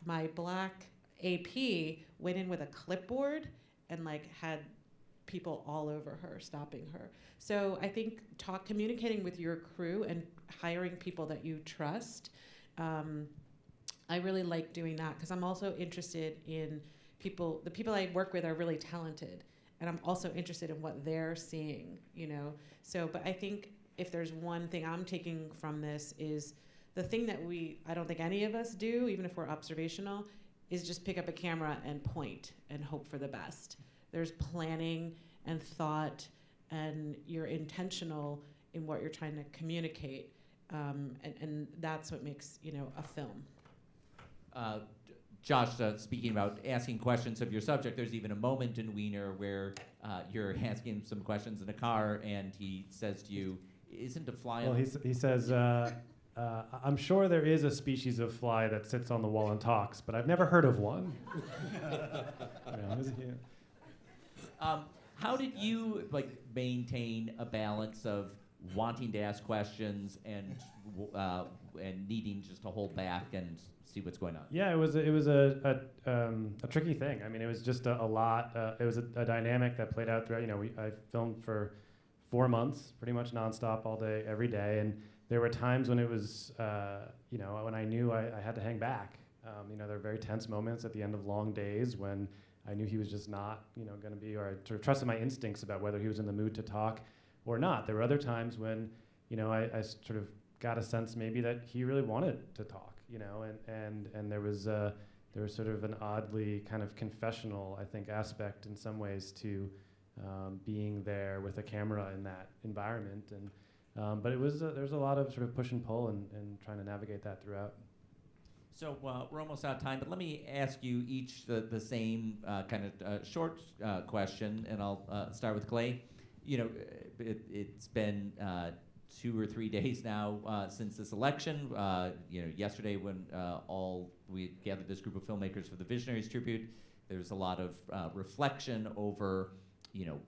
[SPEAKER 28] My black AP went in with a clipboard and had people all over her, stopping her. So I think communicating with your crew and hiring people that you trust, I really like doing that because I'm also interested in people. The people I work with are really talented, and I'm also interested in what they're seeing, So, but I think if there's one thing I'm taking from this is the thing that I don't think any of us do, even if we're observational, is just pick up a camera and point and hope for the best. There's planning and thought, and you're intentional in what you're trying to communicate, and that's what makes a film.
[SPEAKER 1] Josh, speaking about asking questions of your subject, there's even a moment in Weiner where you're asking him some questions in a car, and he says to you, "Isn't a fly?"
[SPEAKER 13] Well, he says, "I'm sure there is a species of fly that sits on the wall and talks, but I've never heard of one."
[SPEAKER 1] How did you maintain a balance of wanting to ask questions and needing just to hold back and see what's going on?
[SPEAKER 13] Yeah, it was a tricky thing. I mean, it was just a lot. It was a dynamic that played out throughout. I filmed for 4 months, pretty much nonstop, all day, every day, and there were times when it was, when I knew I had to hang back. There were very tense moments at the end of long days when I knew he was just not, going to be, or I sort of trusted my instincts about whether he was in the mood to talk or not. There were other times when, I sort of got a sense maybe that he really wanted to talk, and there was sort of an oddly kind of confessional, I think, aspect in some ways to being there with a camera in that environment, and but it was there's a lot of sort of push and pull and trying to navigate that throughout.
[SPEAKER 1] So we're almost out of time, but let me ask you each the same kind of short question, and I'll start with Clay. It's been 2 or 3 days now since this election. Yesterday when we gathered this group of filmmakers for the Visionaries Tribute, there's a lot of reflection over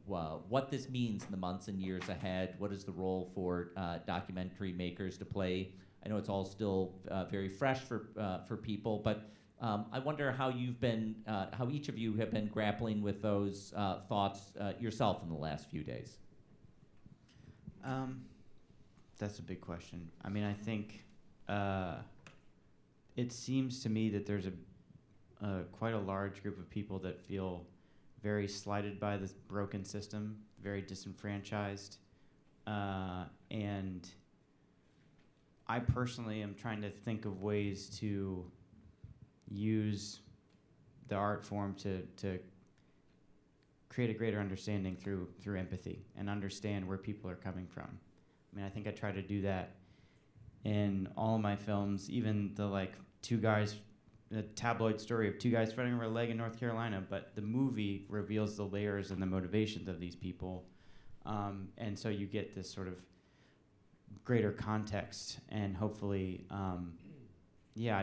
[SPEAKER 1] what this means in the months and years ahead. What is the role for documentary makers to play? I know it's all still very fresh for people, but I wonder how how each of you have been grappling with those thoughts yourself in the last few days.
[SPEAKER 14] That's a big question. I mean, I think it seems to me that there's quite a large group of people that feel very slighted by this broken system, very disenfranchised, and I personally am trying to think of ways to use the art form to create a greater understanding through empathy and understand where people are coming from. I mean, I think I try to do that in all of my films, even the tabloid story of 2 guys fighting over a leg in North Carolina, but the movie reveals the layers and the motivations of these people, and so you get this sort of greater context, and hopefully,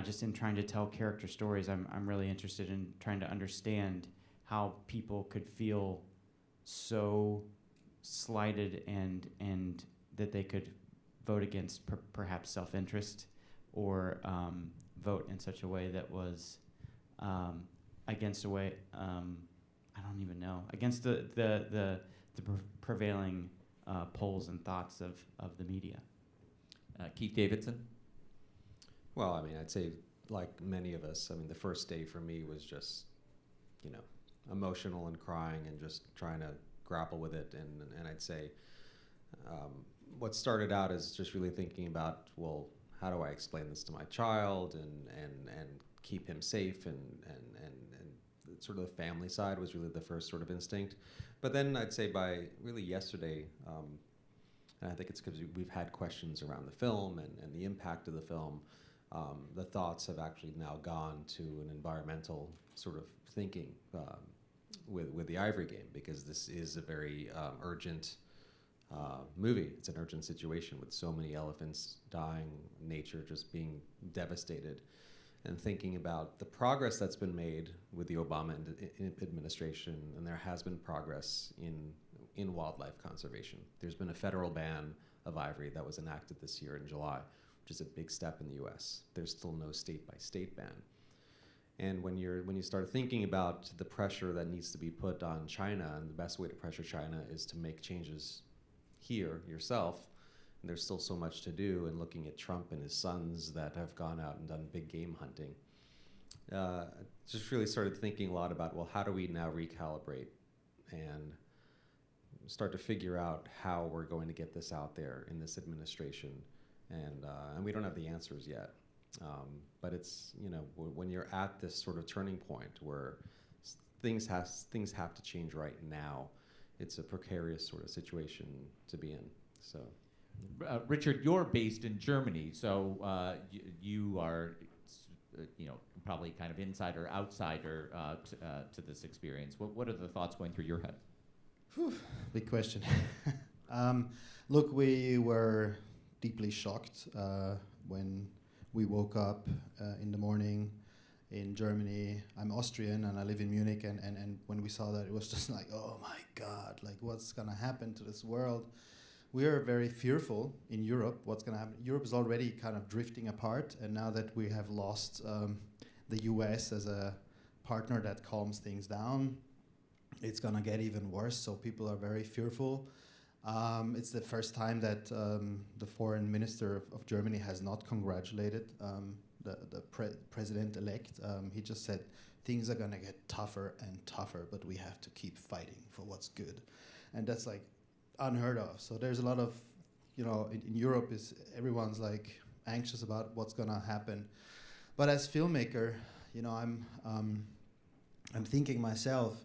[SPEAKER 14] just in trying to tell character stories, I'm really interested in trying to understand how people could feel so slighted and that they could vote against perhaps self-interest or vote in such a way that was against a way I don't even know, against the prevailing polls and thoughts of the media.
[SPEAKER 1] Keith Davidson?
[SPEAKER 15] Well, I mean, I'd say like many of us, I mean, the first day for me was just, emotional and crying and just trying to grapple with it. And I'd say what started out is just really thinking about, well, how do I explain this to my child and keep him safe and sort of the family side was really the first sort of instinct. But then I'd say by really yesterday, and I think it's because we've had questions around the film and the impact of the film, the thoughts have actually now gone to an environmental sort of thinking. with the Ivory Game, because this is a very urgent movie. It's an urgent situation with so many elephants dying, nature just being devastated, and thinking about the progress that's been made with the Obama administration, and there has been progress in wildlife conservation. There's been a federal ban of ivory that was enacted this year in July, which is a big step in the US. There's still no state-by-state ban. And when you start thinking about the pressure that needs to be put on China, and the best way to pressure China is to make changes here yourself, and there's still so much to do, and looking at Trump and his sons that have gone out and done big game hunting, just really started thinking a lot about, well, how do we now recalibrate and start to figure out how we're going to get this out there in this administration, and we don't have the answers yet. But it's, when you're at this sort of turning point where things have to change right now, it's a precarious sort of situation to be in. So,
[SPEAKER 1] Richard, you're based in Germany, so you are, probably kind of insider, outsider to this experience. What are the thoughts going through your head?
[SPEAKER 17] Whew, big question. Look, we were deeply shocked when we woke up in the morning in Germany. I'm Austrian and I live in Munich, and when we saw that, it was just like, oh my God, like what's gonna happen to this world? We are very fearful in Europe, what's gonna happen. Europe is already kind of drifting apart, and now that we have lost the US as a partner that calms things down, it's gonna get even worse, so people are very fearful. It's the first time that the foreign minister of Germany has not congratulated the president-elect. He just said, things are gonna get tougher and tougher, but we have to keep fighting for what's good. And that's like unheard of. So there's a lot of, in Europe, everyone's like anxious about what's gonna happen. But as filmmaker, I'm thinking myself,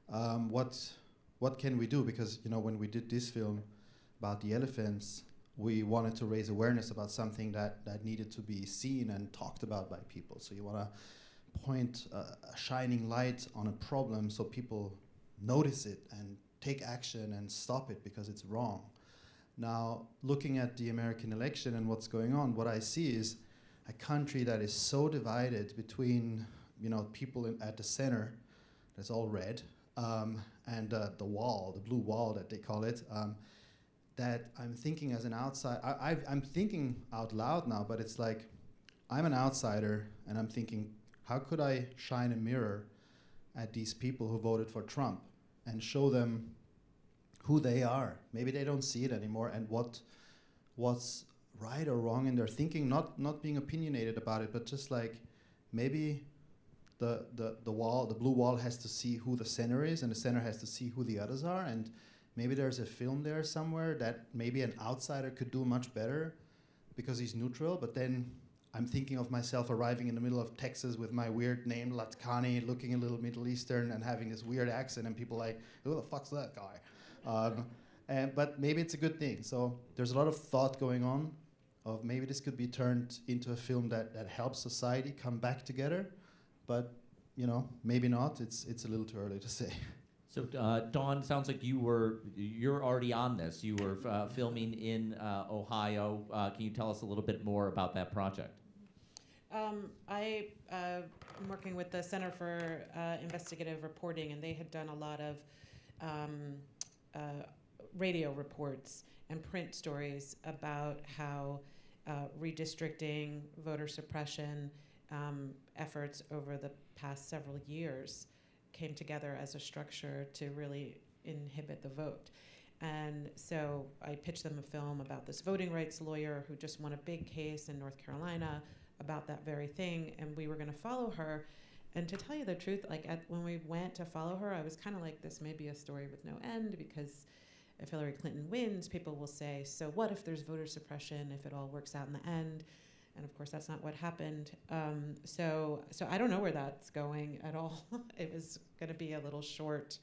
[SPEAKER 17] what can we do? Because when we did this film about the elephants, we wanted to raise awareness about something that needed to be seen and talked about by people. So you want to point a shining light on a problem so people notice it and take action and stop it because it's wrong. Now, looking at the American election and what's going on, what I see is a country that is so divided between people at the center, that's all red, and the wall, the blue wall that they call it, that I'm thinking as an outsider, I'm thinking out loud now, but it's like, I'm an outsider, and I'm thinking, how could I shine a mirror at these people who voted for Trump and show them who they are? Maybe they don't see it anymore, and what's right or wrong in their thinking, not being opinionated about it, but just like, maybe the blue wall has to see who the center is, and the center has to see who the others are, and maybe there's a film there somewhere that maybe an outsider could do much better because he's neutral. But then I'm thinking of myself arriving in the middle of Texas with my weird name, Ladkani, looking a little Middle Eastern and having this weird accent, and people like, who the fuck's that guy? But maybe it's a good thing. So there's a lot of thought going on of maybe this could be turned into a film that helps society come back together. But maybe not. It's a little too early to say.
[SPEAKER 1] So Dawn, sounds like you're already on this. You were filming in Ohio. Can you tell us a little bit more about that project?
[SPEAKER 28] I'm working with the Center for Investigative Reporting, and they had done a lot of radio reports and print stories about how redistricting, voter suppression efforts over the past several years came together as a structure to really inhibit the vote. And so I pitched them a film about this voting rights lawyer who just won a big case in North Carolina about that very thing, and we were going to follow her. And to tell you the truth, when we went to follow her, I was kind of like, this may be a story with no end, because if Hillary Clinton wins, people will say, so what if there's voter suppression if it all works out in the end? And of course, that's not what happened. So I don't know where that's going at all. It was going to be a little short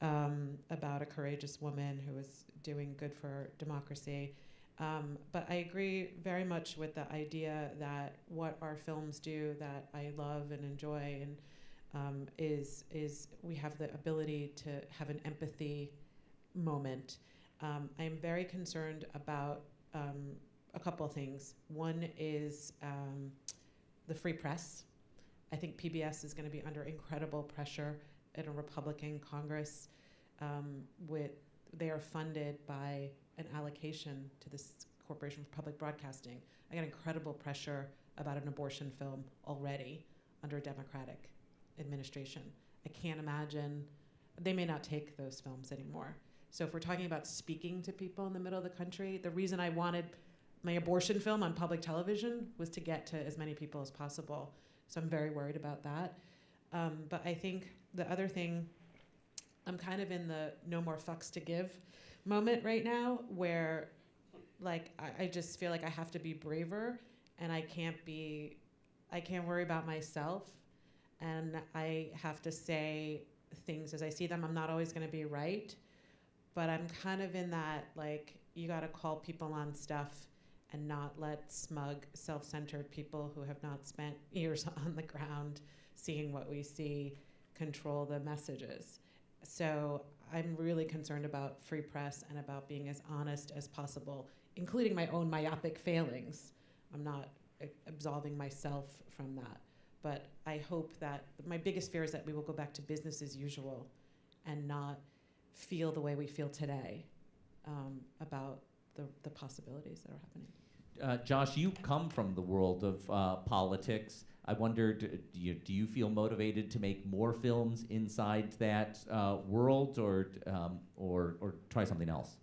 [SPEAKER 28] about a courageous woman who was doing good for democracy. But I agree very much with the idea that what our films do that I love and enjoy, and is we have the ability to have an empathy moment. I am very concerned about a couple of things. One is the free press. I think PBS is going to be under incredible pressure in a Republican Congress. They are funded by an allocation to this Corporation for Public Broadcasting. I got incredible pressure about an abortion film already under a Democratic administration. I can't imagine, they may not take those films anymore. So if we're talking about speaking to people in the middle of the country, the reason I wanted my abortion film on public television was to get to as many people as possible. So I'm very worried about that. But I think the other thing, I'm kind of in the no more fucks to give moment right now, where like I just feel like I have to be braver, and I can't worry about myself, and I have to say things as I see them. I'm not always going to be right, but I'm kind of in that, like, you got to call people on stuff and not let smug, self-centered people who have not spent years on the ground seeing what we see control the messages. So I'm really concerned about free press and about being as honest as possible, including my own myopic failings. I'm not absolving myself from that. But I hope that, my biggest fear is that we will go back to business as usual and not feel the way we feel today about the possibilities that are happening.
[SPEAKER 1] Josh, you come from the world of politics. I wondered, do you feel motivated to make more films inside that world, or try something else?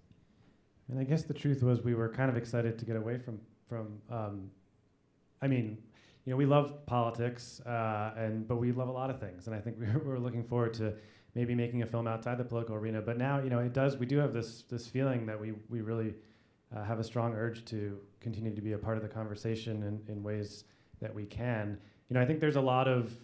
[SPEAKER 13] And I guess the truth was we were kind of excited to get away from I mean, you know, we love politics, but we love a lot of things, and I think we're looking forward to maybe making a film outside the political arena. But now, you know, we do have this feeling that we really have a strong urge to continue to be a part of the conversation in ways that we can. You know, I think there's a lot of,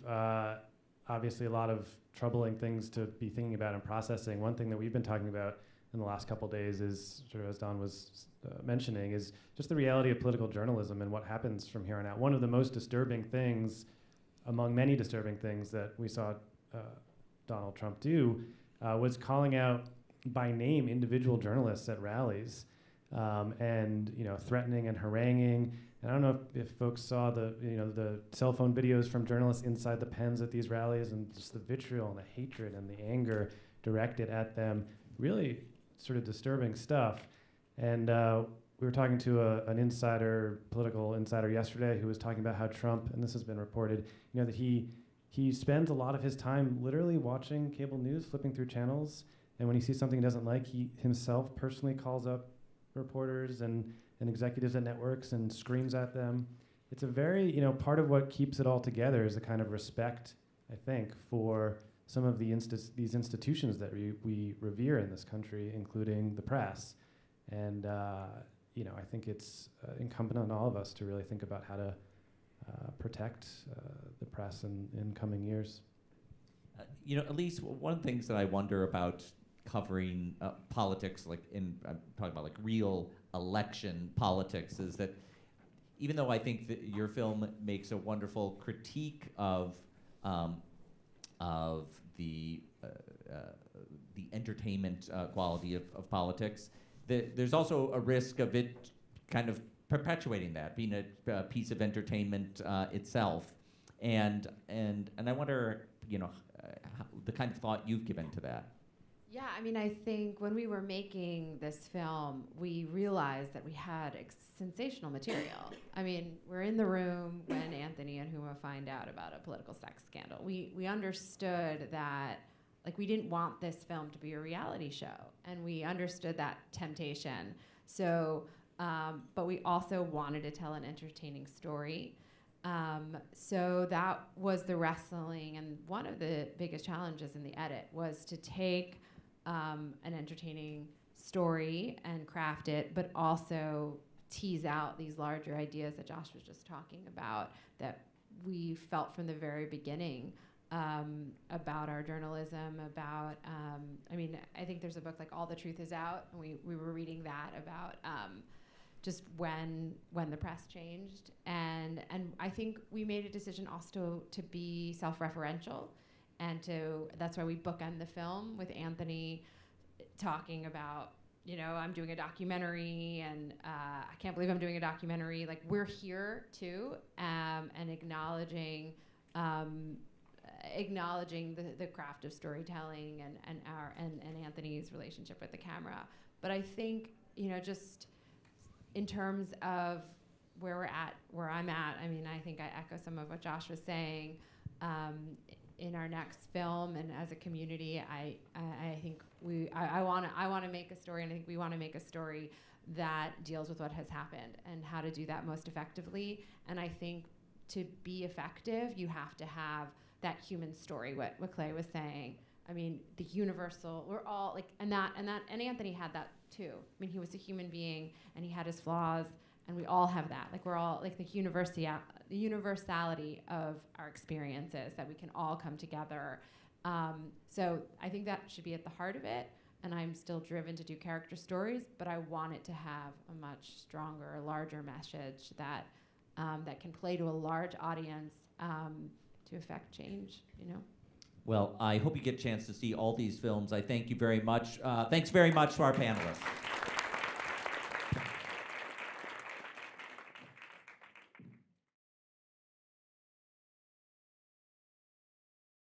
[SPEAKER 13] obviously a lot of troubling things to be thinking about and processing. One thing that we've been talking about in the last couple of days is, sort of as Don was mentioning, is just the reality of political journalism and what happens from here on out. One of the most disturbing things, among many disturbing things that we saw Donald Trump do, was calling out by name individual journalists at rallies, and, you know, threatening and haranguing. And I don't know if folks saw the cell phone videos from journalists inside the pens at these rallies, and just the vitriol and the hatred and the anger directed at them. Really sort of disturbing stuff. And we were talking to an political insider yesterday, who was talking about how Trump, and this has been reported, you know, that he spends a lot of his time literally watching cable news, flipping through channels, and when he sees something he doesn't like, he himself personally calls up reporters and executives at networks and screams at them. It's a very, you know, part of what keeps it all together is the kind of respect, I think, for some of these institutions that we revere in this country, including the press. And, you know, I think it's incumbent on all of us to really think about how to protect the press in coming years.
[SPEAKER 1] You know, Elyse, one of the things that I wonder about covering politics, like I'm talking about like real election politics, is that even though I think that your film makes a wonderful critique of the entertainment quality of politics, there's also a risk of it kind of perpetuating that, being a piece of entertainment itself, and I wonder, you know, the kind of thought you've given to that.
[SPEAKER 12] Yeah, I mean, I think when we were making this film, we realized that we had sensational material. I mean, we're in the room when Anthony and Huma find out about a political sex scandal. We understood that, like, we didn't want this film to be a reality show, and we understood that temptation. So, but we also wanted to tell an entertaining story. So that was the wrestling, and one of the biggest challenges in the edit was to take an entertaining story and craft it, but also tease out these larger ideas that Josh was just talking about, that we felt from the very beginning about our journalism, about, I mean, I think there's a book like All the Truth Is Out, and we were reading that about just when the press changed. And I think we made a decision also to be self-referential and that's why we bookend the film with Anthony talking about, I'm doing a documentary, and I can't believe I'm doing a documentary. Like, we're here too, and acknowledging the craft of storytelling and Anthony's relationship with the camera. But I think, just in terms of where I'm at, I mean, I think I echo some of what Josh was saying. In our next film, and as a community, I think I want to make a story, and I think we want to make a story that deals with what has happened and how to do that most effectively. And I think to be effective, you have to have that human story. What Clay was saying. I mean, the universal. We're all like, and Anthony had that too. I mean, he was a human being, and he had his flaws, and we all have that. Like, we're all like the universality of our experiences, that we can all come together. So I think that should be at the heart of it. And I'm still driven to do character stories, but I want it to have a much stronger, larger message that that can play to a large audience to affect change.
[SPEAKER 1] Well, I hope you get a chance to see all these films. I thank you very much. Thanks very much to our panelists.